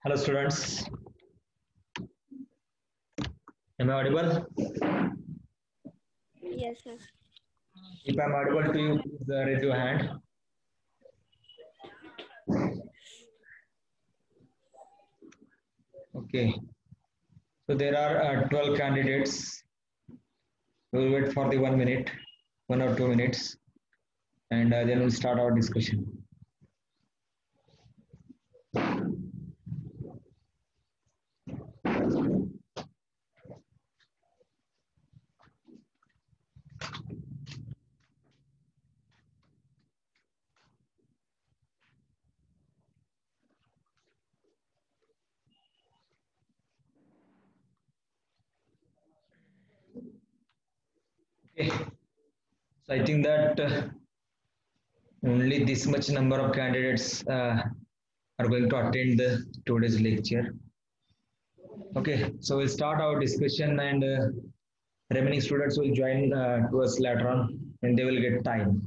Hello students, am I audible? Yes, sir. If I'm audible to you, please raise your hand. Okay, so there are 12 candidates. We will wait for the 1 minute, 1 or 2 minutes, and then we'll start our discussion. Okay, so I think that only this much number of candidates are going to attend today's lecture. Okay, so we'll start our discussion, and remaining students will join to us later on, and they will get time.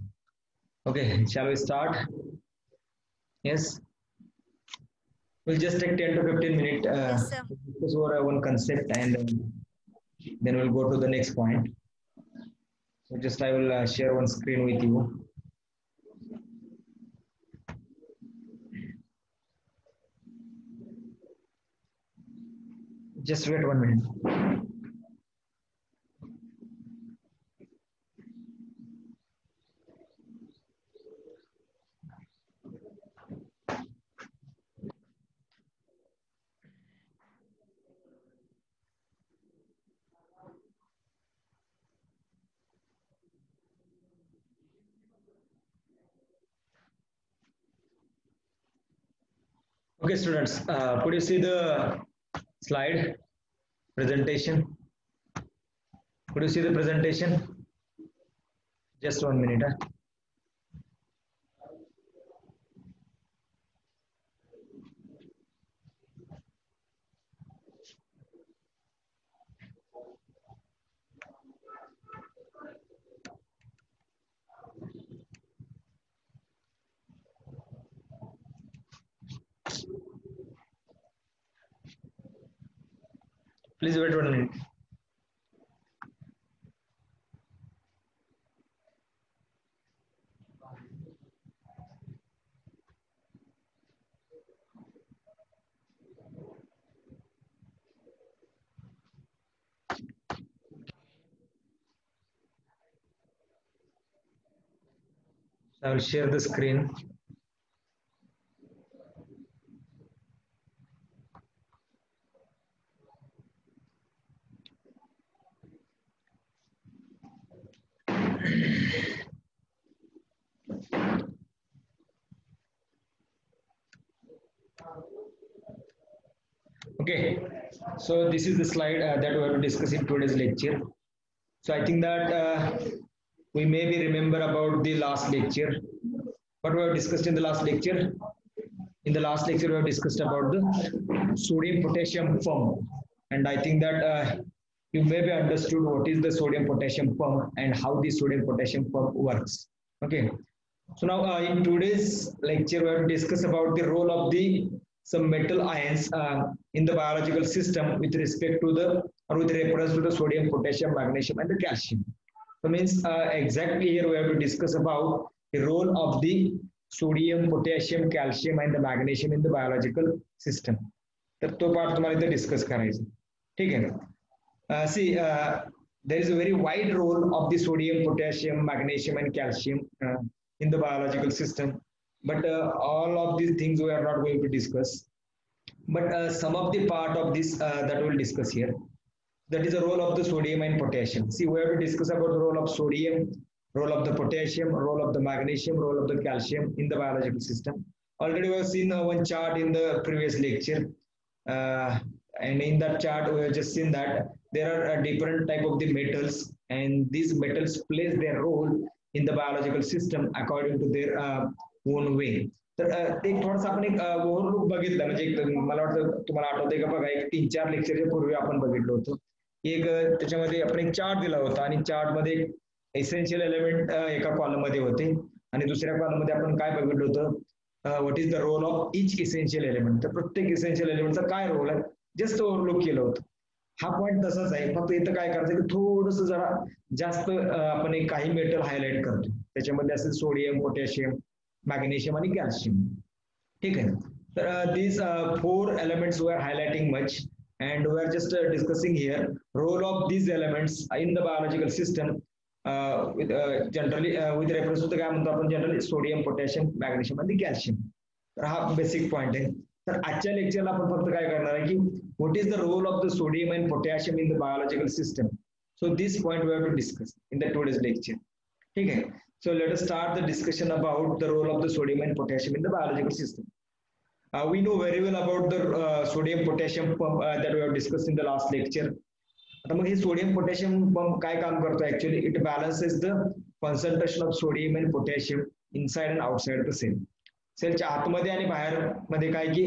Okay, shall we start? Yes, we'll just take 10 to 15 minutes Yes, sir. to discuss over one concept, and then we'll go to the next point. So just I will share one screen with you. Just wait 1 minute. Okay, students, could you see the slide presentation? Could you see the presentation? Just 1 minute. Please wait 1 minute. I will share the screen. Okay, so this is the slide that we have to discuss in today's lecture. So I think that we maybe remember about the last lecture. What we have discussed in the last lecture? In the last lecture, we have discussed about the sodium potassium pump, and I think that you maybe understood what is the sodium potassium pump and how the sodium potassium pump works. Okay, so now in today's lecture, we have to discuss about the role of the some metal ions in the biological system with respect to the or with reference to the sodium, potassium, magnesium, and the calcium. So means exactly here we have to discuss about the role of the sodium, potassium, calcium, and the magnesium in the biological system. तर तो part तुम्हाला इथे discuss करायचा. ठीक आहे ना. See there is a very wide role of the sodium, potassium, magnesium, and calcium in the biological system. But all of these things we are not going to discuss. But some of the part of this that we'll discuss here. That is the role of the sodium and potassium. See, we have to discuss about the role of sodium, role of the potassium, role of the magnesium, role of the calcium in the biological system. Already we have seen one chart in the previous lecture. And in that chart, we have just seen that there are different type of the metals, and these metals plays their role in the biological system according to their own way. तर ते थोडंसं आपण एक overlook बघितलं, म्हणजे एक मला वाटतं तुम्हाला आठवतंय का बघा, एक 3-4 लेक्चरच्या पूर्वी आपण बघितलं होतं. एक त्याच्यामध्ये आपण एक चार्ट दिला होता, आणि चार्ट मध्ये इसेन्शियल एलिमेंट एका कॉलम मध्ये होते आणि दुसऱ्या कॉलम मध्ये आपण काय बघितलं होतं, what is the role of each essential element. तर प्रत्येक इसेन्शियल एलिमेंटचा काय रोल आहे जस्ट ओव्हरलुक केलं होतं. हा पॉईंट तसाच आहे, फक्त इथं काय करायचं की थोडस जरा जास्त आपण एक काही मेटल हायलाइट करतो. त्याच्यामध्ये असेल सोडियम, पोटॅशियम, मॅग्नेशियम आणि कॅल्शियम. ठीक आहे. तर these 4 elements we are highlighting much and we are just discussing here role of these elements in the biological system with generally with reference to काय म्हणतो आपण जनरली सोडियम, पोटॅशियम, मॅग्नेशियम आणि calcium. तर हा basic point आहे. तर आजच्या लेक्चरला आपण फक्त काय करणार आहे की what is the role of the sodium and potassium in the biological system. So this point we have to discuss in the today's lecture. ठीक आहे. So let us start the discussion about the role of the sodium and potassium in the biological system. We know very well about the sodium potassium pump that we have discussed in the last lecture. आता मग हे sodium potassium pump काय काम करतो actually, it balances the concentration of sodium and potassium inside and outside the cell. सेलच्या आतमध्ये आणि बाहेर मध्ये काय की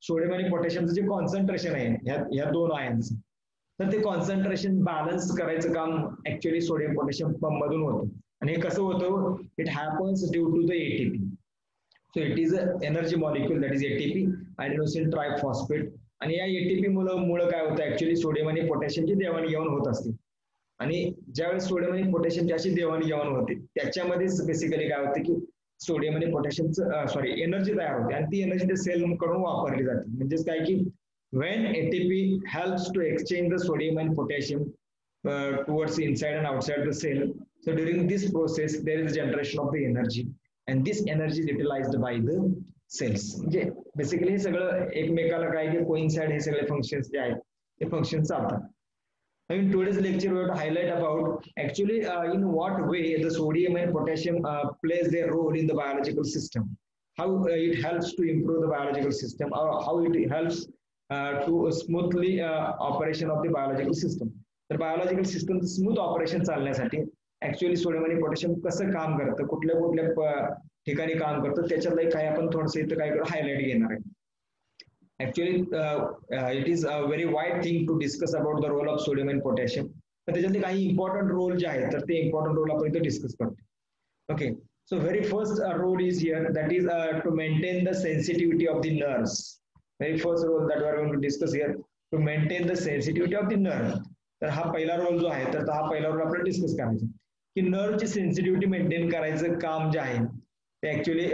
सोडियम आणि पोटॅशियमचं जे कॉन्सन्ट्रेशन आहे ह्या दोन आयन्स, तर ते कॉन्सन्ट्रेशन बॅलन्स करायचं काम ऍक्च्युअली सोडियम पोटॅशियम पंप मधून होतं. आणि हे कसं होतं, it happens due to the ATP. So it is a energy molecule that is ATP, adenosine triphosphate. आणि या एटीपी मुळे काय होतं ऍक्च्युअली सोडियम आणि पोटॅशियमची देवाणघेवाण होत असते. आणि ज्यावेळेस सोडियम आणि पोटॅशियमची अशी देवाणघेवाण होते त्याच्यामध्येच बेसिकली काय होतं की सोडियम आणि पोटॅशियमचं एनर्जी तयार होते आणि ती एनर्जी त्या सेल कडून वापरली जाते. म्हणजेच काय की when ATP helps to exchange the sodium and potassium towards inside and outside the cell, so during this process there is generation of the energy and this energy is utilized by the cells. म्हणजे basically हे सगळं एकमेकाला काय की coincide हे सगळे functions जे आहेत ते फंक्शन्स चालतात. In today's lecture we have to highlight about actually in what way the sodium and potassium plays their role in the biological system, how it helps to improve the biological system, or how it helps to smoothly operation of the biological system. तर biological system smooth operation चालण्यासाठी actually sodium आणि potassium कसं काम करतं, कुठल्या कुठल्या ठिकाणी काम करतं, त्याच्यातलं काही आपण थोडंसं इथं काय हायलाइट घेणार आहे. Actually, it is a very wide thing to discuss about the role of sodium and potassium. तर त्याच्यातले काही इम्पॉर्टंट रोल जे आहेत तर ते इम्पॉर्टंट रोल आपण इथे डिस्कस करतो. Okay, so very first role is here that is to maintain the sensitivity of the nerves. Very first role that we are going to discuss here, to maintain the sensitivity of the nerve. तर हा पहिला role जो आहे तर हा पहिला role आपल्याला discuss करायचा की नर्वची सेन्सिटिव्हिटी मेंटेन करायचं काम जे आहे ते ऍक्च्युअली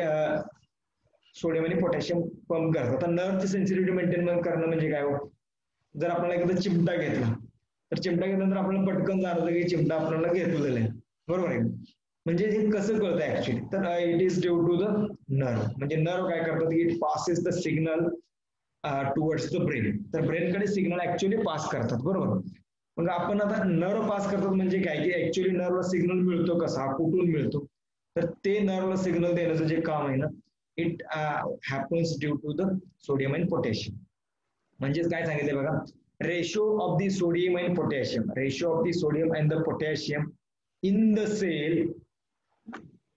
सोडियम आणि पोटॅशियम पंप करतात. तर नर्वची सेन्सिटिव्हिटी मेंटेन करणं म्हणजे काय हो, जर आपल्याला एखादा चिमटा घेतला तर चिमटा घेतल्यानंतर आपल्याला पटकन जाणवतं की चिमटा आपल्याला घेतलेला आहे, बरोबर आहे. म्हणजे हे कसं कळतं ऍक्च्युअली, तर it is due to the nerve. म्हणजे नर्व काय करतात की it passes the signal towards the brain. तर ब्रेनकडे सिग्नल ऍक्च्युअली पास करतात, बरोबर. मग आपण आता नर्व पास करतात म्हणजे काय की ऍक्च्युअली नर्वला सिग्नल मिळतो कसा, कुठून मिळतो, तर ते नर्वला सिग्नल देण्याचं जे काम आहे ना, it happens due to the sodium and potassium. म्हणजेच काय सांगितलं बघा, ratio of the sodium and potassium, ratio of the sodium and the potassium in the cell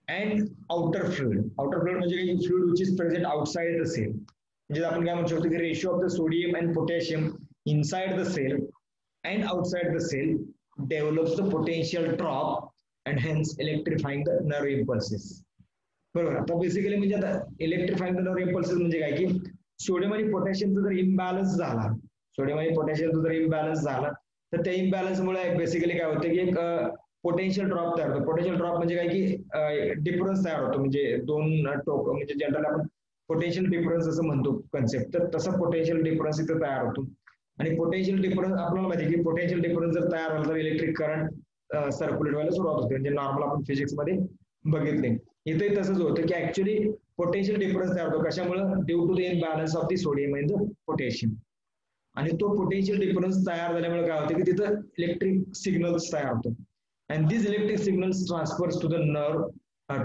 and outer fluid. Outer fluid म्हणजे fluid which is present outside the cell. म्हणजे आपण काय म्हणू शकतो की ratio of the sodium and potassium inside the cell and outside the cell develops the potential drop and hence इलेक्ट्रिफाईंग the nerve impulses. बरोबर. आता basically म्हणजे आता इलेक्ट्रिफाईंग द नर्व इम्पल्सेस म्हणजे काय की सोडियम आणि पोटॅशियमचा जर इम्बॅलन्स झाला, सोडियम आणि पोटॅशियमचा जर इम्बॅलन्स झाला तर त्या इम्बॅलन्समुळे बेसिकली काय होतं की एक पोटेन्शियल ड्रॉप तयार होतो. पोटेन्शियल ड्रॉप म्हणजे काय की डिफरन्स तयार होतो. म्हणजे दोन टोक, म्हणजे जनरल आपण पोटेन्शियल डिफरन्स असं म्हणतो कन्सेप्ट, तर तसा पोटेन्शियल डिफरन्स इथं तयार होतो. आणि पोटेन्शियल डिफरन्स आपल्याला माहिती की पोटेन्शियल डिफरन्स जर तयार झाला तर इलेक्ट्रिक करंट सर्क्युलेट व्हायला सुरुवात होते. म्हणजे नॉर्मल आपण फिजिक्स मध्ये बघितले, इथे तसंच होतं की ऍक्च्युअली पोटेन्शियल डिफरन्स तयार होतो. कशामुळे, due to the imbalance of the sodium and the potassium. आणि तो पोटेन्शियल डिफरन्स तयार झाल्यामुळे काय होतं की तिथं इलेक्ट्रिक सिग्नल्स तयार होतो. And this electric signals transfers to the nerve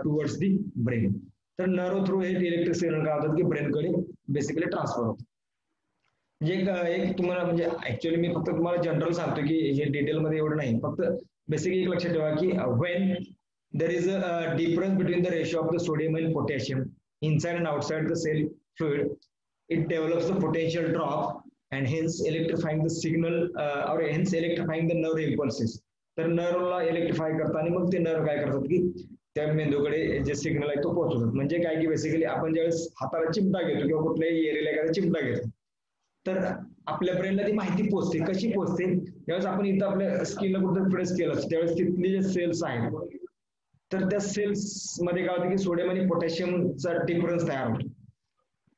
towards the brain. तर नर्व थ्रू हे इलेक्ट्रिक सिग्नल काय होतात की ब्रेनकडे बेसिकली ट्रान्सफर होतं. म्हणजे एक तुम्हाला म्हणजे ऍक्च्युअली मी फक्त तुम्हाला जनरल सांगतो की हे डिटेलमध्ये एवढं नाही, फक्त बेसिकली एक लक्षात ठेवा की when there is a difference between the ratio of the sodium and potassium inside and outside the cell fluid, it develops the potential drop and hence electrifying the signal or hence electrifying the nerve impulses. तर नर्वला इलेक्ट्रिफाय करतात आणि मग ते nerve काय करतात की त्या मेंदूकडे जे सिग्नल आहे तो पोहोचवतात. म्हणजे काय की बेसिकली आपण ज्यावेळेस हाताला चिमटा घेतो किंवा कुठल्याही एरियाला एखादा चिमटा घेतो तर आपल्या ब्रेनला ती माहिती पोहोचते. कशी पोहोचते? ज्यावेळेस आपण इथं आपल्या स्किनला कुठं प्रेस केलं असतं त्यावेळेस तिथले जे सेल्स आहेत तर त्या सेल्स मध्ये काय होतं की सोडियम आणि पोटॅशियमचा डिफरन्स तयार होतो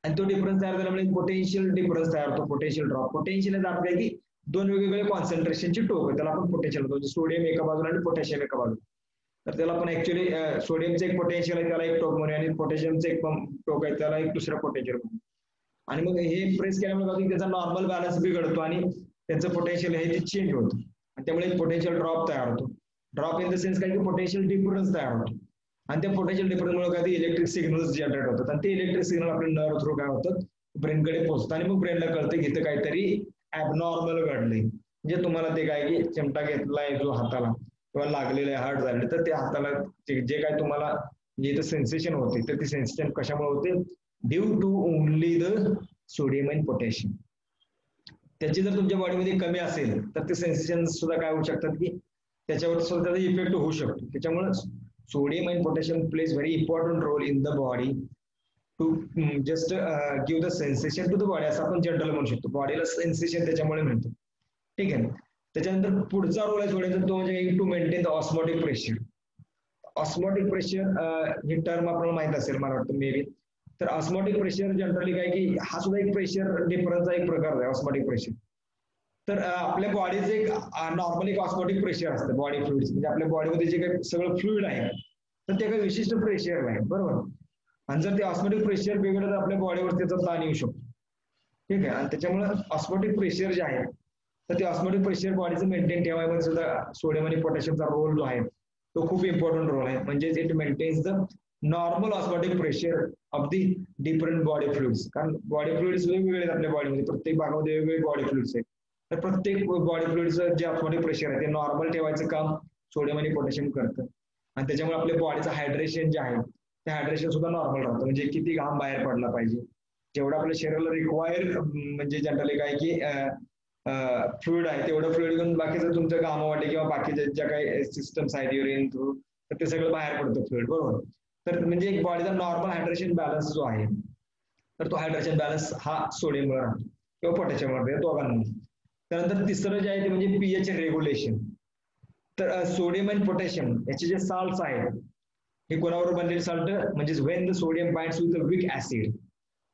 आणि तो डिफरन्स तयार झाल्यामुळे पोटेन्शियल डिफरन्स तयार होतो, पोटेन्शियल ड्रॉप. पोटेन्शियल अर्थ आहे की दोन वेगवेगळे कॉन्सन्ट्रेशनची टोक आहे त्याला आपण पोटेन्शियल म्हणतो. सोडियम एका बाजूला आणि पोटॅशियम एका बाजूला. तर त्याला आपण ऍक्च्युली सोडियमचं एक पोटेन्शियल आहे त्याला एक टोक म्हणूया आणि पोटॅशियमचं एक टोक आहे त्याला एक दुसरा पोटेन्शियल म्हणूया. आणि मग हे प्रेस केल्यामुळे त्याचा नॉर्मल बॅलन्स बिघडतो आणि त्यांचं पोटेन्शियल हे चेंज होतं आणि त्यामुळे पोटेन्शियल ड्रॉप तयार होतो. ड्रॉप इन द सेन्स काय की पोटेन्शियल डिफरन्स तयार होतो आणि त्या पोटेन्शियल डिफरन्समुळे काय ते इलेक्ट्रिक सिग्नल्स जनरेट होतात आणि ते इलेक्ट्रिक सिग्नल आपल्या नर्व थ्रू काय होतात ब्रेनकडे पोहोचतात आणि मग ब्रेनला कळतं की इथं काहीतरी ॲबनॉर्मल घडलंय. म्हणजे तुम्हाला ते काय की चिमटा घेतलाय जो हाताला किंवा लागलेलं आहे हार्ट झाले तर त्या हाताला जे काय तुम्हाला जे इथं सेन्सेशन होते तर ती सेन्सेशन कशामुळे होते? Due to only the sodium and potassium. त्याची जर तुमच्या बॉडीमध्ये कमी असेल तर ते सेन्सेशन सुद्धा काय होऊ शकतात की त्याच्यावर सुद्धा त्याचा इफेक्ट होऊ शकतो. त्याच्यामुळे sodium and potassium plays very important role in the body to just give the sensation to the body असं आपण जनरल म्हणू शकतो. बॉडीला सेन्सेशन त्याच्यामुळे मिळतं. ठीक आहे. त्याच्यानंतर पुढचा रोल आहे सोडियमचा तो म्हणजे to maintain the osmotic pressure. Osmotic pressure ही टर्म आपल्याला माहित असेल मला वाटतं मे बी. तर ऑस्मोटिक प्रेशर जनरली काय की हा सुद्धा एक प्रेशर डिफरन्सचा एक प्रकार आहे ऑस्मोटिक प्रेशर. तर आपल्या बॉडीचं एक नॉर्मली ऑस्मोटिक प्रेशर असतं बॉडी फ्लुइड्स म्हणजे आपल्या बॉडीमध्ये जे काही सगळं फ्लुइड आहे तर ते काही विशिष्ट प्रेशर आहे बरोबर. आणि जर ते ऑस्मोटिक प्रेशर बिघडलं तर आपल्या बॉडीवर त्याचा ताण येऊ शकतो. ठीक आहे. आणि त्याच्यामुळे ऑस्मोटिक प्रेशर जे आहे तर ते ऑस्मोटिक प्रेशर बॉडीचं मेंटेन ठेवायमध्ये सुद्धा सोडियम आणि पोटॅशियमचा रोल जो आहे तो खूप इम्पॉर्टंट रोल आहे. म्हणजे it maintains the normal osmotic pressure of the different body fluids. कारण बॉडी फ्लुइड्स वेगवेगळे आहेत आपल्या बॉडीमध्ये प्रत्येक भागामध्ये वेगवेगळे बॉडी फ्लुइड्स आहेत. तर प्रत्येक बॉडी फ्लुइडचं जे ऑस्मोटिक प्रेशर आहे ते नॉर्मल ठेवायचं काम सोडियम आणि पोटॅशियम करतं आणि त्याच्यामुळे आपल्या बॉडीचं हायड्रेशन जे आहे ते हायड्रेशन सुद्धा नॉर्मल राहतं. म्हणजे किती घाम बाहेर पडला पाहिजे जेवढं आपल्या शरीराला रिक्वायर म्हणजे जनरली काय की फ्लुइड आहे तेवढं फ्लुइड घेऊन बाकीचं तुमचं घामा वाटे किंवा बाकीच्या ज्या काही सिस्टम्स आहेत युरिन थ्रू तर ते सगळं बाहेर पडतं फ्लुइड बरोबर. तर म्हणजे एक बॉडीचा नॉर्मल हायड्रेशन बॅलन्स जो आहे तर तो हायड्रेशन बॅलन्स हा सोडियमवर राहतो किंवा पोटॅशियमवर दोघांमध्ये. त्यानंतर तिसरं जे आहे ते म्हणजे पीएच रेग्युलेशन. तर सोडियम अँड पोटॅशियम याचे जे साल्ट्स आहेत हे कोणावर बनलेले साल्ट म्हणजे when the sodium binds with a weak acid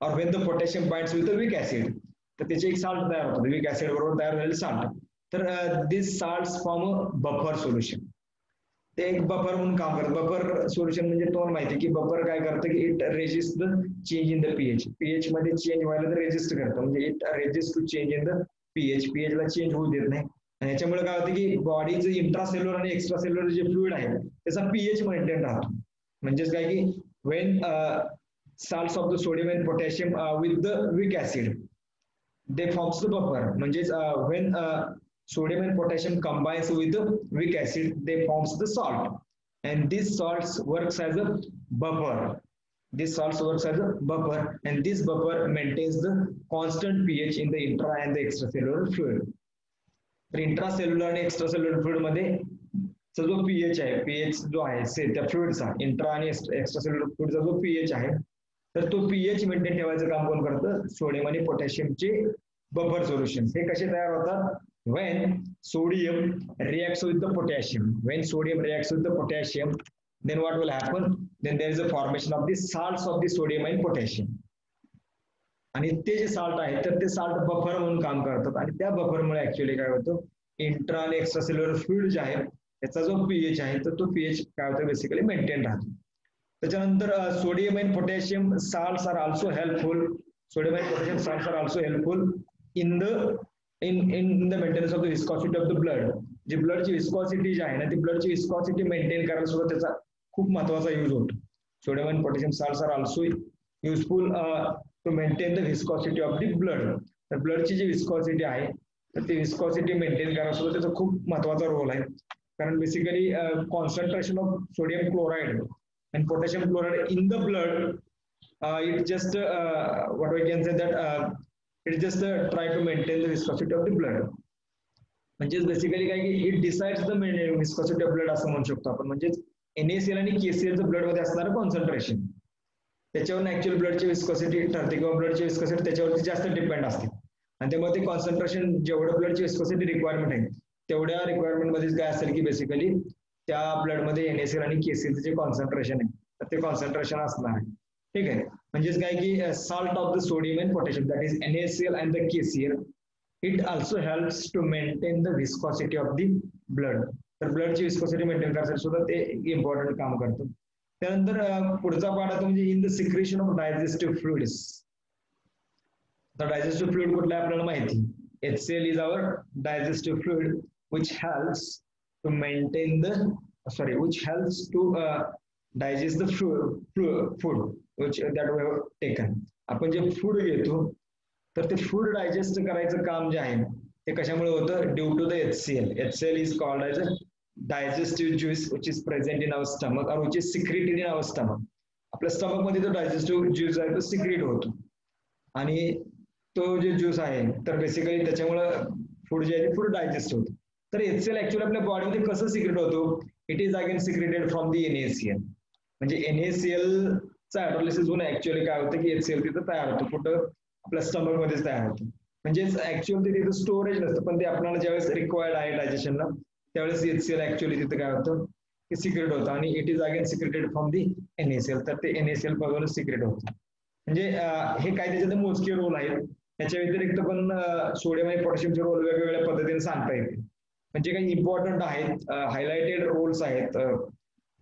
और when the potassium binds with a weak acid तर त्याचे एक साल्ट तयार होतं वीक ऍसिड बरोबर तयार झालेले साल्ट. तर this salts form a buffer solution. ते एक बफर म्हणून काम करतं. बफर सोल्युशन म्हणजे तुम्हाला माहिती आहे की बफर काय करतं की it resist the change in the pH. PH मध्ये चेंज व्हायला तर रेजिस्ट करतं म्हणजे it resist to change in the pH. PH ला चेंज होऊ देत नाही आणि याच्यामुळे काय होतं की बॉडीचं इंट्रासेल्युलर आणि एक्स्ट्रासेल्युलर जे फ्लुइड आहे त्याचा पीएच मेंटेन राहतो. म्हणजेच काय की Wien salts of the sodium and potassium with the weak acid they forms the buffer. म्हणजेच when sodium and potassium combines with the weak acid they forms the salt and these salts works as a buffer. This salts works as a buffer and this buffer maintains the constant pH in the intra and the extracellular fluid. तर intracellular आणि extracellular fluid मध्ये जो pH आहे pH जो आहे त्या फ्लुइडचा intra आणि extracellular फ्लुइडचा जो पीएच आहे तर तो पीएच मेंटेन ठेवायचं काम कोण करतं? सोडियम आणि पोटॅशियमचे बफर सोल्युशन. हे कसे तयार होतात? when sodium reacts with the potassium, when sodium reacts with the potassium then what will happen? Then there is a formation of the salts of the sodium and potassium. आणि ते जे salt आहे तर ते साल्ट बफर म्हणून काम करतात आणि त्या बफरमुळे ऍक्च्युअली काय होतं इंट्रा आणि एक्स्ट्रासेल्युलर फ्लुइड जे आहे त्याचा जो पीएच आहे तर तो पीएच काय होतं बेसिकली मेंटेन राहतो. त्याच्यानंतर sodium and potassium salts are also helpful. Sodium and potassium salts are also helpful in the maintenance of the viscosity of the blood. जी ब्लडची विस्कॉसिटी जी आहे ना ती ब्लडची विस्कॉसिटी मेंटेन करायला सुद्धा त्याचा खूप महत्वाचा यूज होतो. Sodium and potassium salts are also useful to maintain the viscosity of the blood. तर ब्लडची जी विस्कॉसिटी आहे तर ती विस्कॉसिटी मेंटेन करायला सुद्धा त्याचा खूप महत्वाचा रोल आहे. कारण basically concentration of sodium chloride and potassium chloride in the blood it just what we can say that it just try to maintain the viscosity of the blood. म्हणजेच basically काय की it decides the viscosity of blood असं म्हणू शकतो आपण. म्हणजेच NaCl आणि KClचं blood मध्ये असणारं कॉन्सन्ट्रेशन त्याच्यावर ऍक्च्युअल ब्लडची विस्कॉसिटी ठरते किंवा ब्लडची विस्कॉसिटी त्याच्यावरती जास्त डिपेंड असते. आणि त्यामुळे ते कॉन्सन्ट्रेशन जेवढं ब्लडची विस्कॉसिटी रिक्वायरमेंट आहे तेवढ्या रिक्वायरमेंट मध्ये काय असेल की बेसिकली त्या ब्लडमध्ये NaCl आणि KClचं जे कॉन्सन्ट्रेशन आहे तर ते कॉन्सन्ट्रेशन असणार आहे. ठीक आहे. म्हणजेच काय की salt of the sodium and potassium that is NaCl and the KCl it also helps to maintain the viscosity of the blood. तर ब्लडची विस्कॉसिटी मेंटेन करण्यासाठी सुद्धा ते इम्पॉर्टंट काम करतं. त्यानंतर पुढचा पार्ट आहे म्हणजे in the secretion of digestive fluids. तर डायजेस्टिव्ह फ्लुइड कुठलं आहे आपल्याला माहिती. HCl is our digestive fluid which helps to maintain the which helps to digest the food which that we have taken. आपण जे फूड घेतो तर ते फूड डायजेस्ट करायचं काम जे आहे ते कशामुळे होतं due to the HCl. HCl is called as a digestive juice which is present in our stomach or which is secreted in our stomach. आपल्या स्टमक मध्ये तो डायजेस्टिव्ह ज्यूस आहे तो सिक्रेट होतो आणि तो जे ज्यूस आहे तर बेसिकली त्याच्यामुळं फूड जे आहे फूड डायजेस्ट होतं. तर HCl ऍक्च्युअली आपल्या बॉडीमध्ये कसं सिक्रेट होतो. It is again secreted from the NaCl. म्हणजे NaCl चा हायड्रोलिसिस होऊन ऍक्च्युअली काय होतं की HCl तिथं तयार होतं. कुठं आपल्या स्टमक मध्येच तयार होतं. म्हणजेच ऍक्च्युअली तिथं स्टोरेज नसतं पण ते आपल्याला ज्यावेळेस रिक्वायर्ड आहे डायजेशनला त्यावेळेस HCl ऍक्च्युअली तिथं काय होतं की सिक्रेट होतं आणि it is again secreted from the NaCl. तर ते NaCl पासूनच सिक्रेट होतं. म्हणजे हे काय त्याच्यात मोजके रोल आहेत. त्याच्या व्यतिरिक्त पण सोडियम आणि पोटॅशियमचे रोल वेगवेगळ्या पद्धतीने सांगता येते. म्हणजे काही इम्पॉर्टंट आहेत हायलाइटेड रोल्स आहेत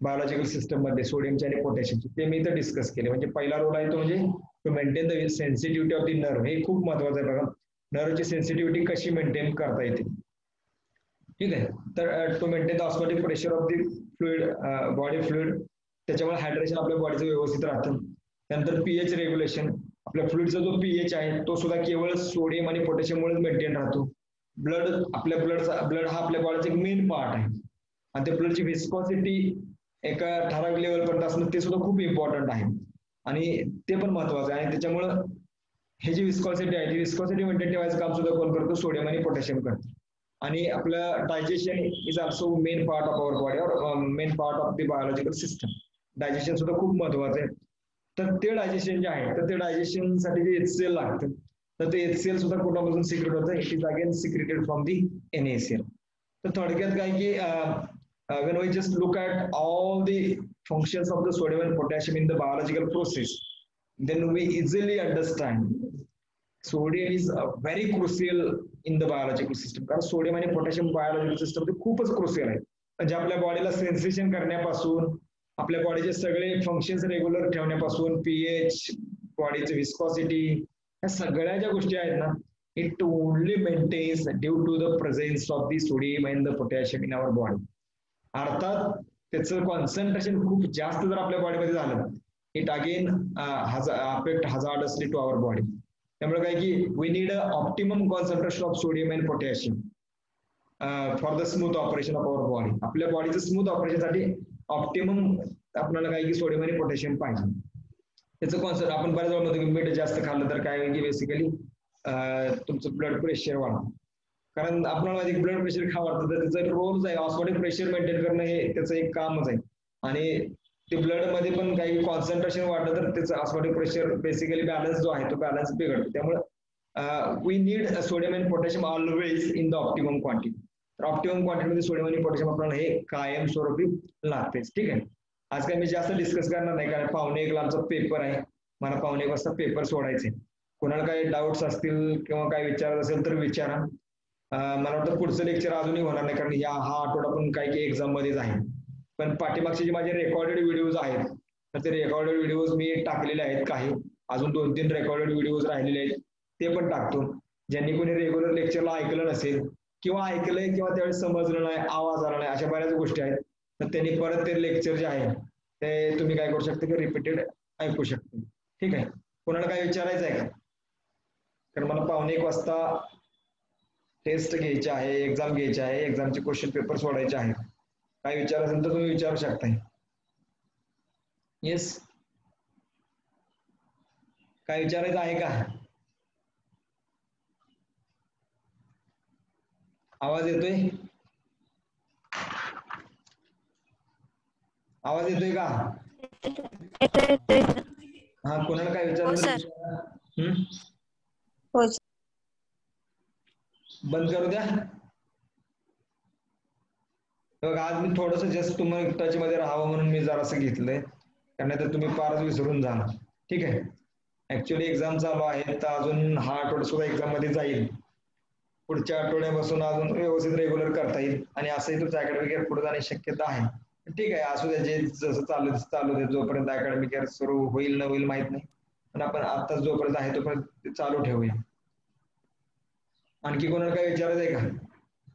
बायोलॉजिकल सिस्टम मध्ये सोडियमचे आणि पोटॅशियमचे ते मी इथं डिस्कस केले. म्हणजे पहिला रोल आहे तो म्हणजे to maintain the sensitivity of the nerve. हे खूप महत्वाचं आहे बघा. नर्वची सेन्सिटिव्हिटी कशी मेंटेन करता येते. ठीक आहे. तर to maintain the osmotic pressure of the fluid body fluid त्याच्यामुळे हायड्रेशन आपल्या बॉडीचं व्यवस्थित राहतं. त्यानंतर पीएच रेग्युलेशन आपल्या फ्लुइडचा जो पीएच आहे तो सुद्धा केवळ सोडियम आणि पोटॅशियममुळेच मेंटेन राहतो. आपल्या ब्लड हा आपल्या बॉडीचा एक मेन पार्ट आहे आणि त्या ब्लडची विस्कॉसिटी एका ठराविक लेवलपर्यंत असणं ते सुद्धा खूप इम्पॉर्टंट आहे आणि ते पण महत्वाचं आहे. आणि त्याच्यामुळं हे जी विस्कॉसिटी आहे ती विस्कॉसिटी मेंटेन ठेवायचं काम सुद्धा कोण करतो सोडियम आणि पोटॅशियम करतो. आणि आपलं digestion is also main part of our body और main part of the biological system. Digestion सुद्धा खूप महत्वाचं आहे. तर ते डायजेशन जे आहे तर ते डायजेशनसाठी जे HCl लागतं तर ते HCl सुद्धा कुठापासून सिक्रेट होतं. It is again secreted from the NaCl. तर थोडक्यात काय की when we just look at all the functions of the sodium and potassium in the biological process then we easily understand sodium is very crucial in the biological system. कारण sodium आणि potassium biological system ते खूपच crucial आहे. म्हणजे आपल्या बॉडीला sensation करण्यापासून आपल्या बॉडीचे सगळे फंक्शन्स रेग्युलर ठेवण्यापासून पीएच बॉडीची विस्कॉसिटी ह्या सगळ्या ज्या गोष्टी आहेत ना it only maintains due to the presence of the sodium and the potassium in our body. अर्थात त्याचं कॉन्सन्ट्रेशन खूप जास्त जर आपल्या बॉडीमध्ये झालं it again affect hazardously to our body. त्यामुळे काय की we need a optimum concentration of sodium and potassium for the smooth operation of our body. आपल्या बॉडीचं स्मूथ ऑपरेशनसाठी ऑप्टिमम आपल्याला काय की सोडियम आणि पोटॅशियम पाहिजे. त्याचं कॉन्सेप्ट आपण बऱ्याच वेळा म्हणतो की मीठ जास्त खाल्लं तर काय की बेसिकली तुमचं ब्लड प्रेशर वाढतं. कारण आपल्याला माहिती ब्लड प्रेशर का वाढतं तर त्याचा रोलच आहे ऑस्मोटिक प्रेशर मेंटेन करणं हे त्याचं एक कामच आहे. आणि ते ब्लड मध्ये पण काही कॉन्सन्ट्रेशन वाढलं तर त्याचं ऑस्मोटिक प्रेशर बेसिकली बॅलन्स जो आहे तो बॅलन्स बिघडतो. त्यामुळे we need sodium and potassium always in the optimum quantity. तर ऑप्टिमम क्वांटिटीमध्ये सोडियम आणि पोटॅशियम आपल्याला हे कायमस्वरूपी लागतेच. ठीक आहे. आज काय मी जास्त डिस्कस करणार नाही कारण 1:15 आमचा पेपर आहे. मला 1:15 वाजता पेपर सोडायचे. कोणाला काही डाऊट्स असतील किंवा काय विचारत असेल तर विचारा. मला वाटतं पुढचं लेक्चर अजूनही होणार नाही कारण हा आठवडा पण काही काही एक्झाम मध्येच आहे. पण पाठीमागचे जे माझे रेकॉर्डेड व्हिडिओज आहेत तर ते रेकॉर्डेड व्हिडिओज मी टाकलेले आहेत. काही अजून 2-3 रेकॉर्डेड व्हिडिओज राहिलेले आहेत ते पण टाकतो. ज्यांनी कोणी रेग्युलर लेक्चरला ऐकलं नसेल किंवा ऐकलंय किंवा त्यावेळेस समजलं नाही आवाज आला नाही अशा बऱ्याच गोष्टी आहेत तर त्यांनी परत ते लेक्चर जे आहे ते तुम्ही काय करू शकता की रिपीटेड ऐकू शकता. ठीक आहे. कोणाला काय विचारायचं आहे का. कारण मला 1:15 वाजता टेस्ट घ्यायची आहे एक्झाम घ्यायची आहे एक्झामचे क्वेश्चन पेपर सोडायचे आहेत. काय विचार असेल तर तुम्ही विचारू शकताय. येस काय विचारायचं आहे का. आवाज येतोय? आवाज येतोय का? हा, कोणाला काय हो विचारलं सर. तर हो. बंद करू द्या. बघा, आज मी थोडस जस्ट तुम्हाला टच मध्ये राहावं म्हणून मी जरासं घेतलंय, कारण तर तुम्ही फारच विसरून जाणार. ठीक आहे. ऍक्च्युअली एक्झाम चालू आहे, तर अजून हा आठवडा सुद्धा एक्झाम मध्ये जाईल. पुढच्या आठवड्यापासून अजून व्यवस्थित रेग्युलर करता येईल आणि असंही तुमचं अकॅडमिक इयर पुढे जाण्याची शक्यता आहे. ठीक आहे, असू द्या, जे जसं चालू दे, जोपर्यंत अकॅडमिक इयर सुरू होईल न होईल माहित नाही, पण आपण आताच जोपर्यंत आहे तोपर्यंत ते चालू ठेवूया. आणखी कोणाला काही विचारायचं आहे का?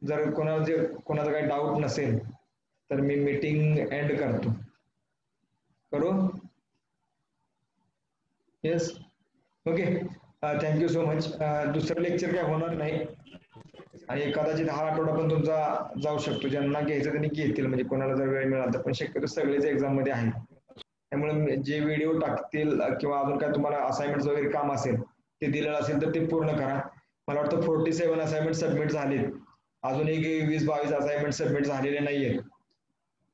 जर कोणाचा काही डाऊट नसेल तर मी मीटिंग एंड करतो. करू? Yes. Okay, thank you so much. दुसरं लेक्चर काय होणार नाही आणि कदाचित हा आठवडा पण तुमचा जाऊ शकतो. ज्यांना घ्यायचं त्यांनी घेतील, म्हणजे कोणाला जर वेळ मिळाला तर, पण शक्यतो सगळेच एक्झाम मध्ये आहे. त्यामुळे जे व्हिडिओ टाकतील किंवा अजून काय तुम्हाला असाइनमेंट वगैरे काम असेल ते दिलेलं असेल तर ते पूर्ण करा. मला वाटतं 47 असाइनमेंट सबमिट झालेत, अजून एक 20-22 असाइनमेंट सबमिट झालेले नाहीये.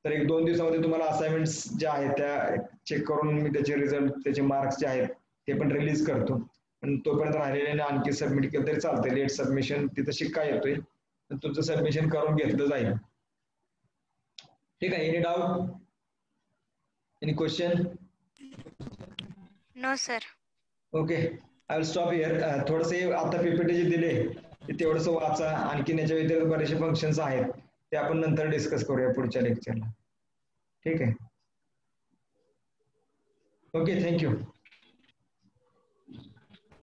तर 1-2 दिवसामध्ये तुम्हाला असाइनमेंट्स ज्या आहेत त्या चेक करून मी त्याचे रिझल्ट, त्याचे मार्क्स जे आहेत ते पण रिलीज करतो. पण तोपर्यंत राहिलेले आणखी सबमिट केलं तरी चालतंय. लेट सबमिशन तिथं शिक्का येतोय, तुमचं सबमिशन करून घेतलं जाईल. ठीक आहे. Any doubt, any question? No sir. Okay, I will stop here. थोडंसे आता पीपीटी जे दिले ते तेवढंसं वाचा. आणखी याच्या व्यतिरिक्त बरेचसे फंक्शन्स आहेत ते आपण नंतर डिस्कस करूया पुढच्या लेक्चरला. ठीक आहे. Okay, thank you.